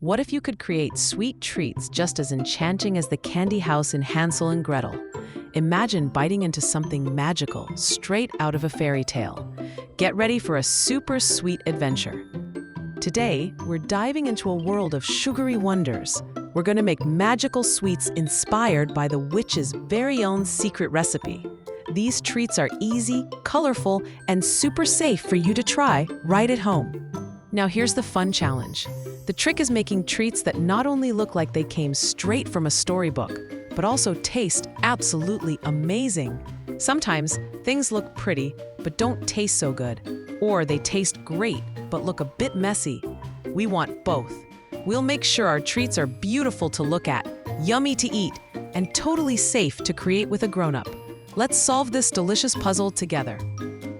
What if you could create sweet treats just as enchanting as the candy house in Hansel and Gretel? Imagine biting into something magical straight out of a fairy tale. Get ready for a super sweet adventure. Today, we're diving into a world of sugary wonders. We're going to make magical sweets inspired by the witch's very own secret recipe. These treats are easy, colorful, and super safe for you to try right at home. Now here's the fun challenge. The trick is making treats that not only look like they came straight from a storybook, but also taste absolutely amazing. Sometimes things look pretty, but don't taste so good. Or they taste great, but look a bit messy. We want both. We'll make sure our treats are beautiful to look at, yummy to eat, and totally safe to create with a grown-up. Let's solve this delicious puzzle together.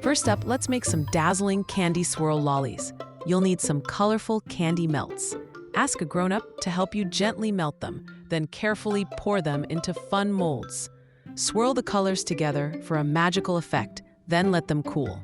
First up, let's make some Dazzling Candy Swirl Lollies. You'll need some colorful candy melts. Ask a grown-up to help you gently melt them, then carefully pour them into fun molds. Swirl the colors together for a magical effect, then let them cool.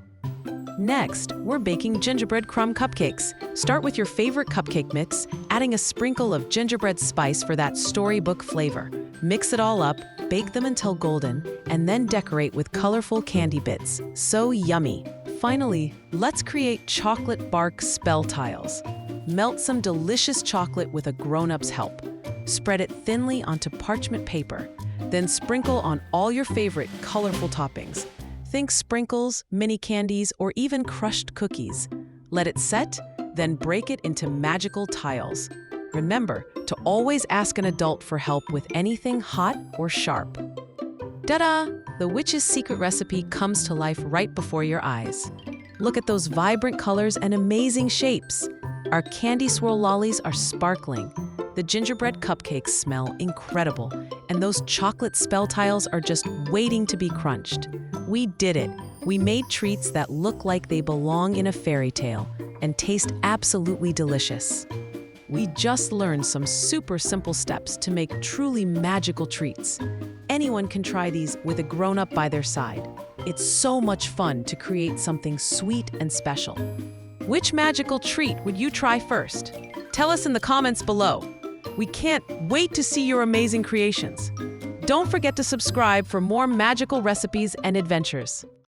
Next, we're baking gingerbread crumb cupcakes. Start with your favorite cupcake mix, adding a sprinkle of gingerbread spice for that storybook flavor. Mix it all up, bake them until golden, and then decorate with colorful candy bits. So yummy! Finally, let's create chocolate bark spell tiles. Melt some delicious chocolate with a grown-up's help. Spread it thinly onto parchment paper. Then sprinkle on all your favorite colorful toppings. Think sprinkles, mini candies, or even crushed cookies. Let it set, then break it into magical tiles. Remember to always ask an adult for help with anything hot or sharp. Ta-da! The witch's secret recipe comes to life right before your eyes. Look at those vibrant colors and amazing shapes. Our candy swirl lollies are sparkling. The gingerbread cupcakes smell incredible, and those chocolate spell tiles are just waiting to be crunched. We did it. We made treats that look like they belong in a fairy tale and taste absolutely delicious. We just learned some super simple steps to make truly magical treats. Anyone can try these with a grown-up by their side. It's so much fun to create something sweet and special. Which magical treat would you try first? Tell us in the comments below. We can't wait to see your amazing creations. Don't forget to subscribe for more magical recipes and adventures.